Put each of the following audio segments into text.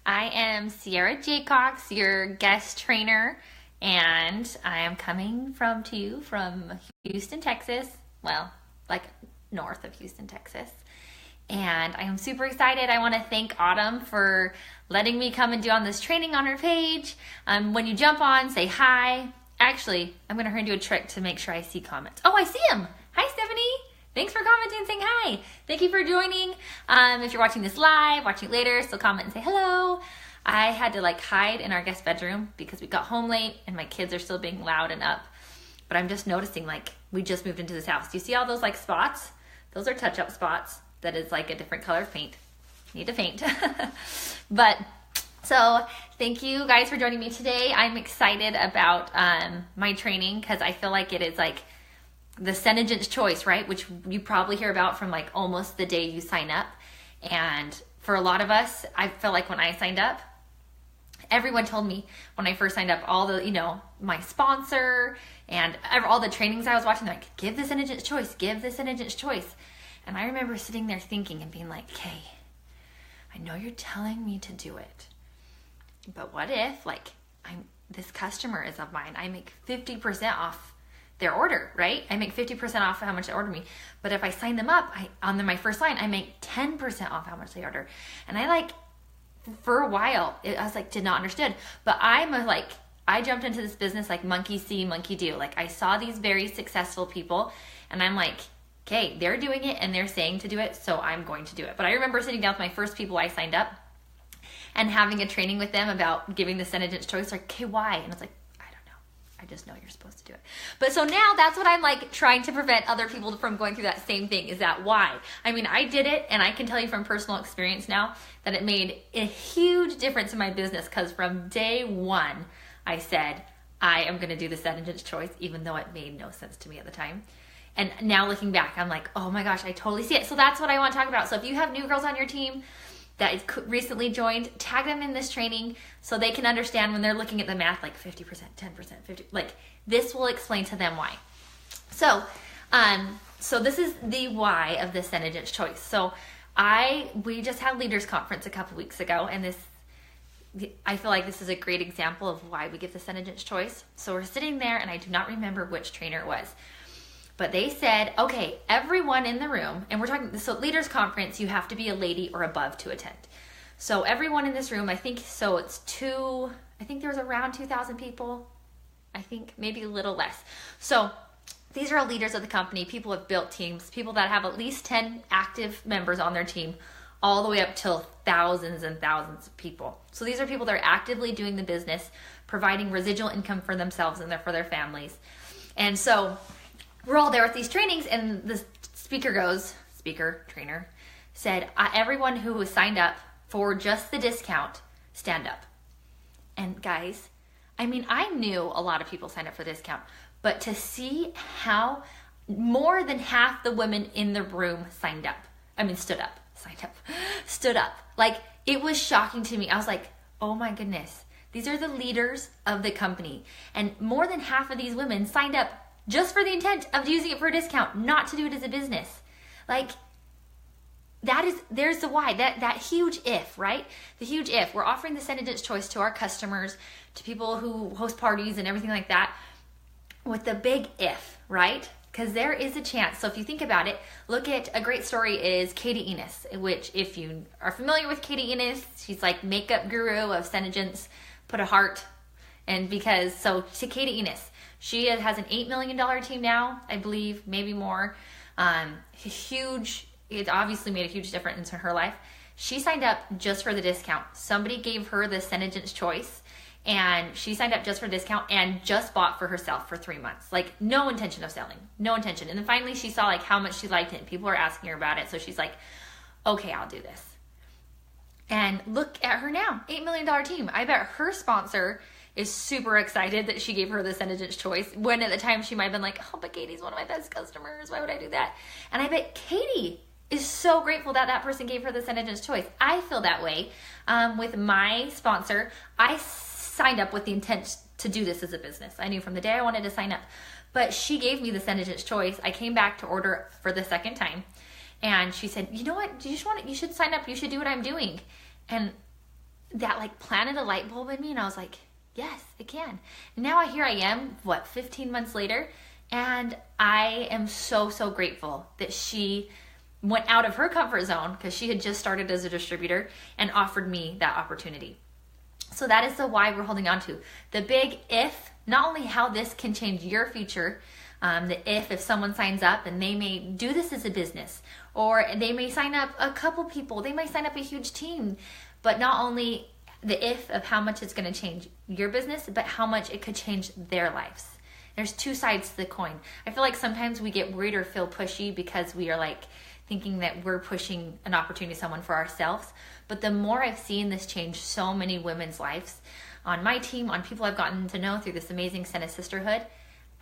I am Sierra Jaycox, your guest trainer, and I am coming to you from Houston, Texas. Well, like north of Houston, Texas. And I am super excited. I want to thank Autumn for letting me come and do on this training on her page. When you jump on, say hi. Actually, I'm going to do a trick to make sure I see comments. Oh, I see them. Hi, Stephanie. Thanks for commenting and saying hi. Thank you for joining. If you're watching this live, watching it later, still comment and say hello. I had to hide in our guest bedroom because we got home late and my kids are still being loud and up. But I'm just noticing we just moved into this house. Do you see all those spots? Those are touch-up spots. That is a different color of paint. Need to paint. But so thank you guys for joining me today. I'm excited about my training because I feel like it is the SeneGence Choice, right? Which you probably hear about from almost the day you sign up. And for a lot of us, I feel like when I signed up, everyone told me when I first signed up, all the, my sponsor and all the trainings I was watching, they're like, give the SeneGence Choice, give the SeneGence Choice. And I remember sitting there thinking and being like, okay, I know you're telling me to do it, but what if this customer is of mine, I make 50% off their order, right? I make 50% off how much they order me. But if I sign them up, on my first line, I make 10% off how much they order. And for a while, I was did not understand. But I jumped into this business monkey see, monkey do. I saw these very successful people and I'm okay, they're doing it and they're saying to do it, so I'm going to do it. But I remember sitting down with my first people I signed up and having a training with them about giving the SeneGence Choice. Okay, why? And it's I don't know. I just know you're supposed to do it. But so now that's what I'm trying to prevent other people from going through that same thing, is that why? I mean, I did it and I can tell you from personal experience now that it made a huge difference in my business because from day one, I said, I am going to do the SeneGence Choice, even though it made no sense to me at the time. And now looking back, I'm oh my gosh, I totally see it. So that's what I want to talk about. So if you have new girls on your team that recently joined, tag them in this training so they can understand when they're looking at the math, 50%, 10%, 50, this will explain to them why. So, so this is the why of the SeneGence Choice. So we just had Leaders Conference a couple weeks ago, and I feel like this is a great example of why we give the SeneGence Choice. So we're sitting there, and I do not remember which trainer it was. But they said, okay, everyone in the room, and we're talking, so Leaders Conference, you have to be a lady or above to attend. So everyone in this room, I think there was around 2,000 people. I think maybe a little less. So these are all leaders of the company, people who have built teams, people that have at least 10 active members on their team, all the way up till thousands and thousands of people. So these are people that are actively doing the business, providing residual income for themselves and for their families. And so we're all there with these trainings, and the trainer said, everyone who was signed up for just the discount, stand up. And guys, I mean, I knew a lot of people signed up for the discount, but to see how more than half the women in the room stood up. It was shocking to me. I was oh my goodness, these are the leaders of the company. And more than half of these women signed up just for the intent of using it for a discount, not to do it as a business. There's the why, that huge if, right? The huge if. We're offering the SeneGence Choice to our customers, to people who host parties and everything like that, with the big if, right? Because there is a chance. So if you think about it, look at a great story is Katie Enos, which if you are familiar with Katie Enos, she's makeup guru of SeneGence, put a heart. And to Katie Enos, she has an $8 million team now, I believe, maybe more. It obviously made a huge difference in her life. She signed up just for the discount. Somebody gave her the SeneGence Choice, and she signed up just for a discount and just bought for herself for 3 months. No intention of selling, no intention. And then finally she saw how much she liked it, and people are asking her about it. So she's okay, I'll do this. And look at her now, $8 million team. I bet her sponsor is super excited that she gave her the SeneGence Choice, when at the time she might have been oh, but Katie's one of my best customers. Why would I do that? And I bet Katie is so grateful that that person gave her the SeneGence Choice. I feel that way with my sponsor. I signed up with the intent to do this as a business. I knew from the day I wanted to sign up. But she gave me the SeneGence Choice. I came back to order for the second time. And she said, you know what? You should sign up. You should do what I'm doing. And that like planted a light bulb in me, and I was like, yes, it can. And now here I am, 15 months later, and I am so, so grateful that she went out of her comfort zone, because she had just started as a distributor, and offered me that opportunity. So that is the why we're holding on to. The big if, not only how this can change your future, the if someone signs up and they may do this as a business, or they may sign up a couple people, they may sign up a huge team, but not only the if of how much it's going to change your business, but how much it could change their lives. There's two sides to the coin. I feel like sometimes we get worried or feel pushy because we are like thinking that we're pushing an opportunity to someone for ourselves. But the more I've seen this change so many women's lives on my team, on people I've gotten to know through this amazing Sena Sisterhood,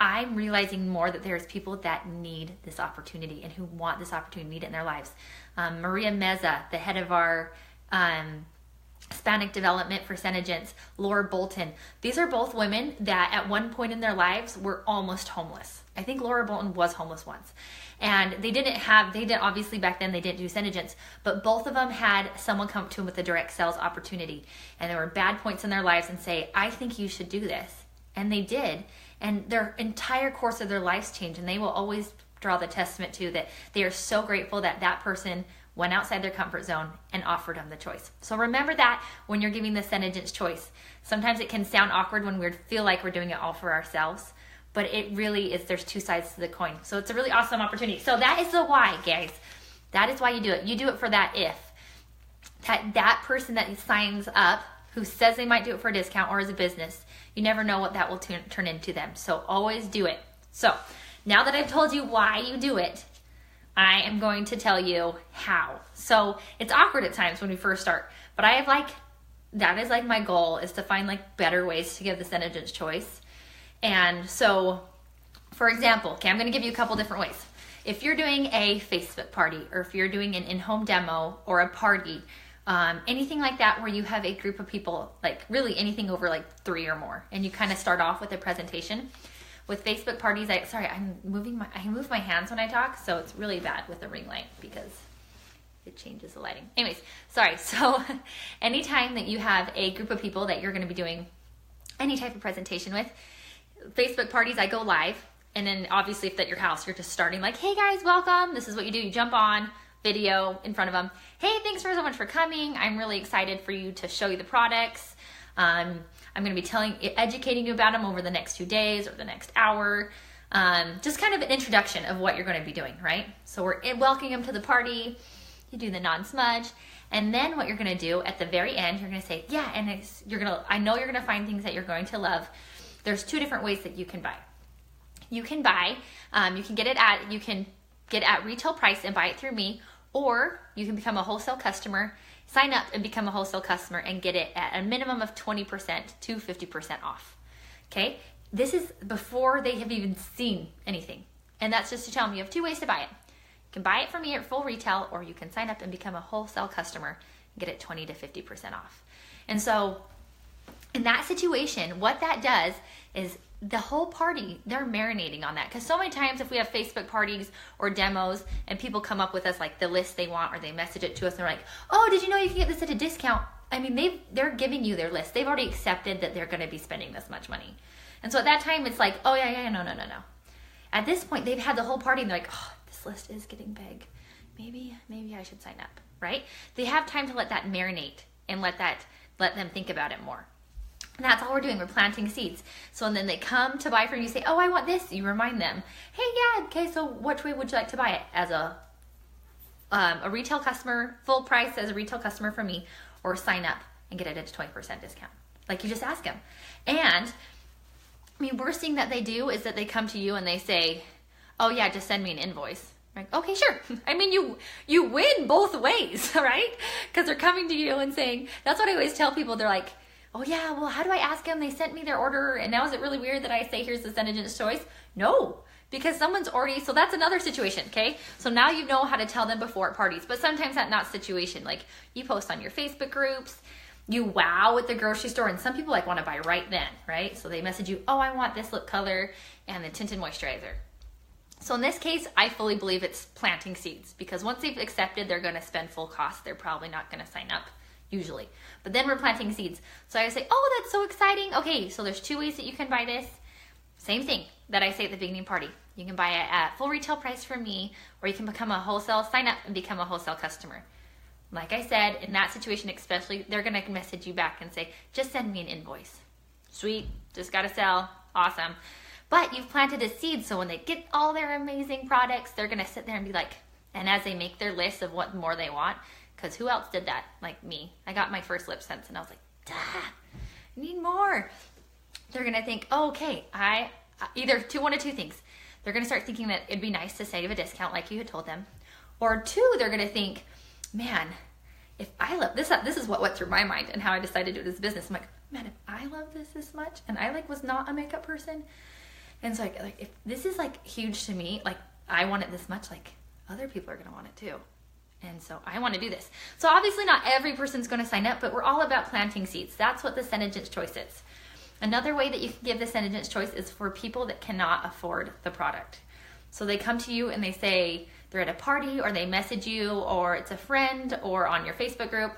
I'm realizing more that there's people that need this opportunity and who want this opportunity, need it in their lives. Maria Meza, the head of our Hispanic development for SeneGence, Laura Bolton. These are both women that at one point in their lives were almost homeless. I think Laura Bolton was homeless once. And they didn't obviously back then they didn't do SeneGence, but both of them had someone come to them with a direct sales opportunity. And there were bad points in their lives and say, I think you should do this. And they did. And their entire course of their lives changed. And they will always draw the testament to that they are so grateful that that person went outside their comfort zone and offered them the choice. So remember that when you're giving the SeneGence choice. Sometimes it can sound awkward when we feel like we're doing it all for ourselves, but it really is, there's two sides to the coin. So it's a really awesome opportunity. So that is the why, guys. That is why you do it. You do it for that if. That person that signs up who says they might do it for a discount or as a business, you never know what that will turn into them. So always do it. So now that I've told you why you do it, I am going to tell you how. So it's awkward at times when we first start, but I have that is my goal, is to find better ways to give the SeneGence choice. And so, for example, I'm going to give you a couple different ways. If you're doing a Facebook party, or if you're doing an in-home demo or a party, anything like that where you have a group of people, really anything over 3 or more, and you kind of start off with a presentation. With Facebook parties, I move my hands when I talk, so it's really bad with the ring light because it changes the lighting. Anyways, sorry. So anytime that you have a group of people that you're going to be doing any type of presentation with, Facebook parties, I go live, and then obviously if at your house, you're just starting hey guys, welcome. This is what you do. You jump on video in front of them. Hey, thanks so much for coming. I'm really excited for you to show you the products. I'm going to be educating you about them over the next 2 days or the next hour. Just kind of an introduction of what you're going to be doing, right? So we're welcoming them to the party. You do the non-smudge. And then what you're going to do at the very end, you're going to say, yeah, and I know you're going to find things that you're going to love. There's 2 different ways that you can buy. You can buy, you can get it at retail price and buy it through me, or you can become a wholesale customer, sign up and become a wholesale customer and get it at a minimum of 20% to 50% off. Okay? This is before they have even seen anything. And that's just to tell them you have 2 ways to buy it. You can buy it from me at full retail, or you can sign up and become a wholesale customer and get it 20 to 50% off. And so in that situation, what that does is the whole party, they're marinating on that. Because so many times if we have Facebook parties or demos and people come up with us the list they want, or they message it to us and they're like, oh, did you know you can get this at a discount? I mean, they're giving you their list. They've already accepted that they're going to be spending this much money. And so at that time, it's oh yeah, no. At this point, they've had the whole party and they're oh, this list is getting big. Maybe I should sign up, right? They have time to let that marinate and let them think about it more. And that's all we're doing. We're planting seeds. So and then they come to buy from you, say, oh, I want this. You remind them, hey, yeah, okay, so which way would you like to buy it? As a retail customer, full price as a retail customer from me, or sign up and get it at a 20% discount. You just ask them. And worst thing that they do is that they come to you and they say, oh yeah, just send me an invoice. Okay, sure. You win both ways, right? Because they're coming to you and saying, that's what I always tell people. They're oh yeah, well, how do I ask them? They sent me their order, and now is it really weird that I say, here's the SeneGence choice? No, because someone's already, so that's another situation, okay? So now you know how to tell them before at parties, but sometimes that's not situation. You post on your Facebook groups, you wow at the grocery store, and some people want to buy right then, right? So they message you, oh, I want this lip color and the tinted moisturizer. So in this case, I fully believe it's planting seeds, because once they've accepted they're going to spend full cost, they're probably not going to sign up usually. But then we're planting seeds. So I say, oh, that's so exciting. Okay, so there's 2 ways that you can buy this. Same thing that I say at the beginning party. You can buy it at full retail price from me, or you can become a wholesale, sign up and become a wholesale customer. Like I said, in that situation especially, they're going to message you back and say, just send me an invoice. Sweet, just got to sell, awesome. But you've planted a seed, so when they get all their amazing products, they're going to sit there and be like, and as they make their list of what more they want, because who else did that? Like me. I got my first lip sense and I was like, duh, I need more. They're going to think, oh, okay, one of two things. They're going to start thinking that it'd be nice to save a discount like you had told them. Or 2, they're going to think, man, if I love this is what went through my mind and how I decided to do this business. I'm like, man, if I love this much and I was not a makeup person. And so like if this is like huge to me, like I want it this much, like other people are going to want it too. And so I want to do this. So obviously not every person's going to sign up, but we're all about planting seeds. That's what the SeneGence Choice is. Another way that you can give the SeneGence Choice is for people that cannot afford the product. So they come to you and they say they're at a party, or they message you, or it's a friend, or on your Facebook group.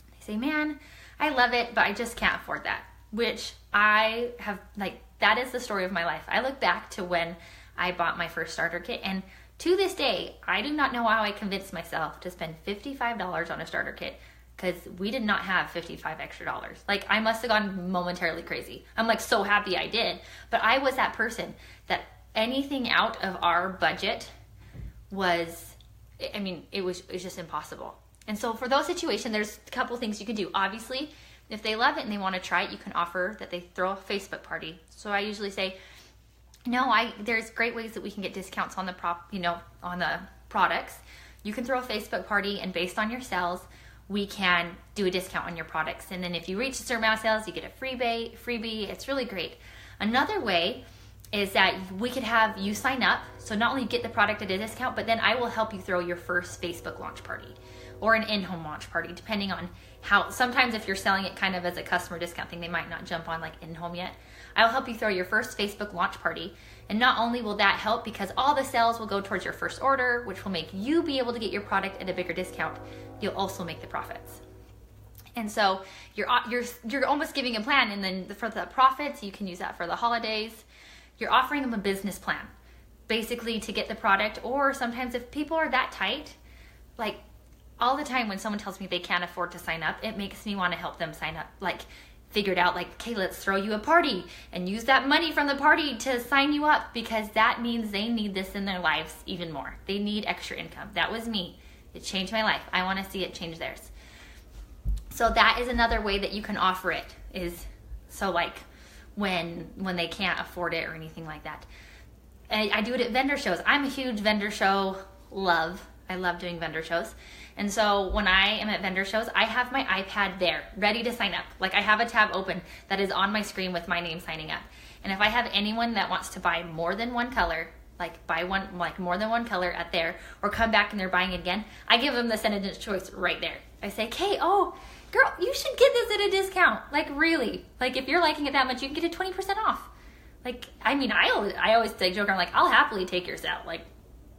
They say, man, I love it, but I just can't afford that. Which I have, like, that is the story of my life. I look back to when I bought my first starter kit, and to this day, I do not know how I convinced myself to spend $55 on a starter kit, because we did not have $55 extra. Like, I must have gone momentarily crazy. I'm like so happy I did, but I was that person that anything out of our budget was, I mean, it was just impossible. And so for those situations, there's a couple things you can do. Obviously, if they love it and they want to try it, you can offer that they throw a Facebook party. So I usually say, no, there's great ways that we can get discounts on the on the products. You can throw a Facebook party, and based on your sales, we can do a discount on your products. And then if you reach a certain amount of sales, you get a freebie. It's really great. Another way is that we could have you sign up. So not only get the product at a discount, but then I will help you throw your first Facebook launch party or an in-home launch party, depending on how. Sometimes if you're selling it kind of as a customer discount thing, they might not jump on like in-home yet. I'll help you throw your first Facebook launch party. And not only will that help, because all the sales will go towards your first order, which will make you be able to get your product at a bigger discount, you'll also make the profits. And so you're almost giving a plan, and then for the profits, you can use that for the holidays. You're offering them a business plan, basically to get the product. Or sometimes if people are that tight, like all the time when someone tells me they can't afford to sign up, it makes me want to help them sign up. Like figure it out, like, okay, let's throw you a party and use that money from the party to sign you up, because that means they need this in their lives even more. They need extra income. That was me. It changed my life. I want to see it change theirs. So that is another way that you can offer it, is so like when they can't afford it or anything like that. I do it at vendor shows. I'm a huge vendor show love. I love doing vendor shows. And so when I am at vendor shows, I have my iPad there ready to sign up. Like I have a tab open that is on my screen with my name signing up. And if I have anyone that wants to buy more than one color, like more than one color at there, or come back and they're buying it again, I give them the SeneGence Choice right there. I say, okay, oh, girl, you should get this at a discount. Like really, like if you're liking it that much, you can get it 20% off. Like, I mean, I always say, joke, I'm like, I'll happily take yours out. Like,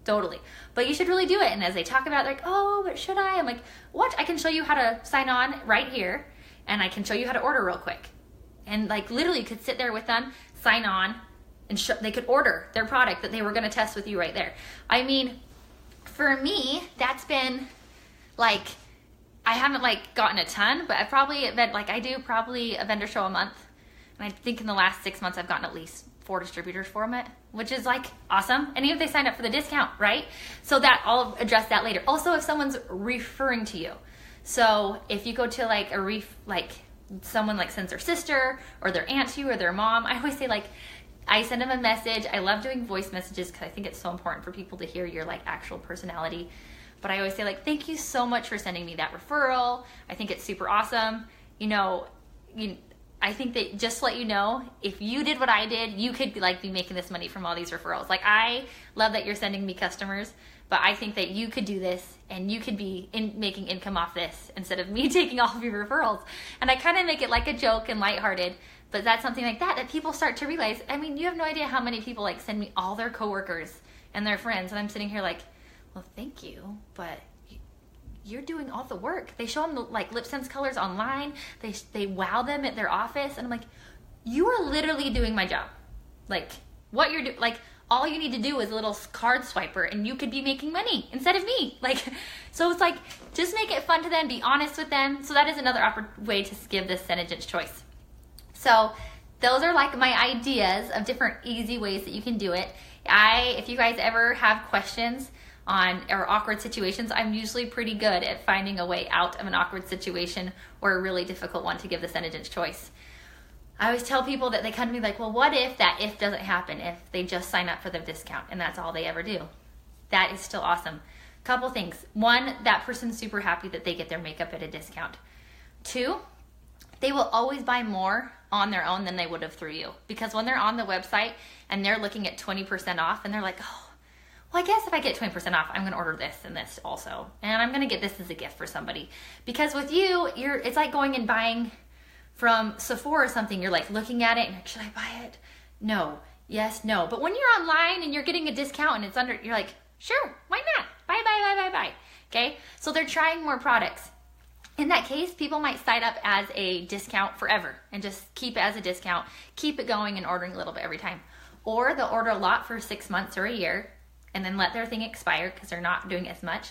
totally. But you should really do it. And as they talk about it, they're like, oh, but should I? I'm like, what? I can show you how to sign on right here. And I can show you how to order real quick. And like literally you could sit there with them, sign on, and they could order their product that they were going to test with you right there. I mean, for me, that's been like, I haven't like gotten a ton, but I do probably a vendor show a month. And I think in the last 6 months, I've gotten at least 4 distributors for them, which is like awesome. And even if they sign up for the discount, right? So that I'll address that later. Also, if someone's referring to you. So if you go to like someone like sends their sister or their aunt to you or their mom, I always say like, I send them a message. I love doing voice messages because I think it's so important for people to hear your like actual personality. But I always say like, thank you so much for sending me that referral. I think it's super awesome. I think that just to let you know, if you did what I did, you could be making this money from all these referrals. Like I love that you're sending me customers, but I think that you could do this and you could be making income off this instead of me taking all of your referrals. And I kind of make it like a joke and lighthearted, but that's something like that people start to realize. I mean, you have no idea how many people like send me all their coworkers and their friends, and I'm sitting here like, well, thank you, but you're doing all the work. They show them the, like lip sense colors online. They wow them at their office. And I'm like, you are literally doing my job. Like what you're doing, like all you need to do is a little card swiper and you could be making money instead of me. Like, so it's like, just make it fun to them, be honest with them. So that is another way to give this SeneGence Choice. So those are like my ideas of different easy ways that you can do it. If you guys ever have questions on or awkward situations, I'm usually pretty good at finding a way out of an awkward situation or a really difficult one to give the SeneGence Choice. I always tell people that they come to me like, well, what if that if doesn't happen, if they just sign up for the discount and that's all they ever do? That is still awesome. Couple things. One, that person's super happy that they get their makeup at a discount. Two, they will always buy more on their own than they would have through you. Because when they're on the website and they're looking at 20% off and they're like, oh, well, I guess if I get 20% off, I'm going to order this and this also. And I'm going to get this as a gift for somebody. Because with you, it's like going and buying from Sephora or something. You're like looking at it and like, should I buy it? No. Yes, no. But when you're online and you're getting a discount and it's under, you're like, sure, why not? Buy. Okay? So they're trying more products. In that case, people might sign up as a discount forever and just keep it as a discount, keep it going and ordering a little bit every time. Or they'll order a lot for 6 months or a year and then let their thing expire because they're not doing as much.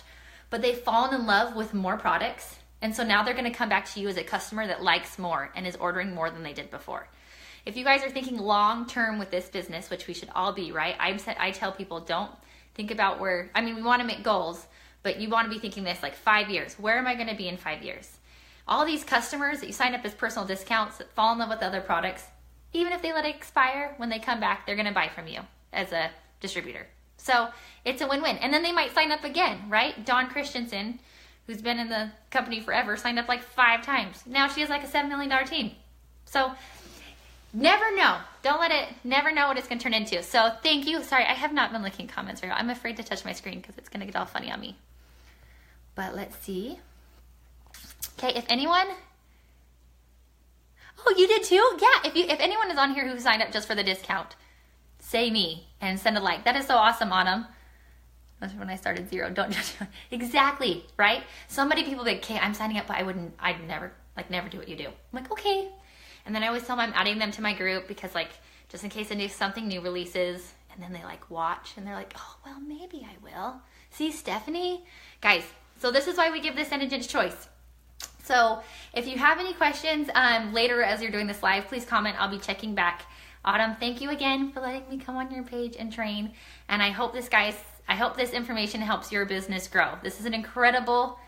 But they've fallen in love with more products. And so now they're going to come back to you as a customer that likes more and is ordering more than they did before. If you guys are thinking long-term with this business, which we should all be, right? I tell people, don't think about we want to make goals, but you want to be thinking this like 5 years. Where am I going to be in 5 years? All these customers that you sign up as personal discounts that fall in love with other products, even if they let it expire, when they come back, they're going to buy from you as a distributor. So it's a win-win. And then they might sign up again, right? Dawn Christensen, who's been in the company forever, signed up like 5 times. Now she has like a $7 million team. So never know. Never know what it's going to turn into. So thank you. Sorry, I have not been looking at comments right now. I'm afraid to touch my screen because it's going to get all funny on me. But let's see. Okay, if anyone, oh, you did too? Yeah, if anyone is on here who signed up just for the discount, say me and send a like. That is so awesome, Autumn. That's when I started 0. Don't judge. Exactly, right? So many people be like, okay, I'm signing up, but I'd never do what you do. I'm like, okay. And then I always tell them I'm adding them to my group because like, just in case something new releases, and then they like watch and they're like, oh, well, maybe I will. See, Stephanie? Guys, so this is why we give this SeneGence Choice. So if you have any questions later as you're doing this live, please comment. I'll be checking back. Autumn, thank you again for letting me come on your page and train. And I hope this information helps your business grow. This is an incredible,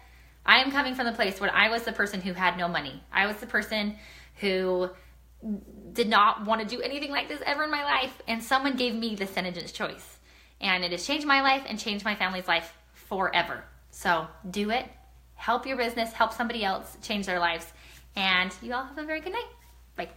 I am coming from the place where I was the person who had no money. I was the person who did not want to do anything like this ever in my life. And someone gave me the SeneGence Choice. And it has changed my life and changed my family's life forever. So do it. Help your business, help somebody else change their lives. And you all have a very good night. Bye.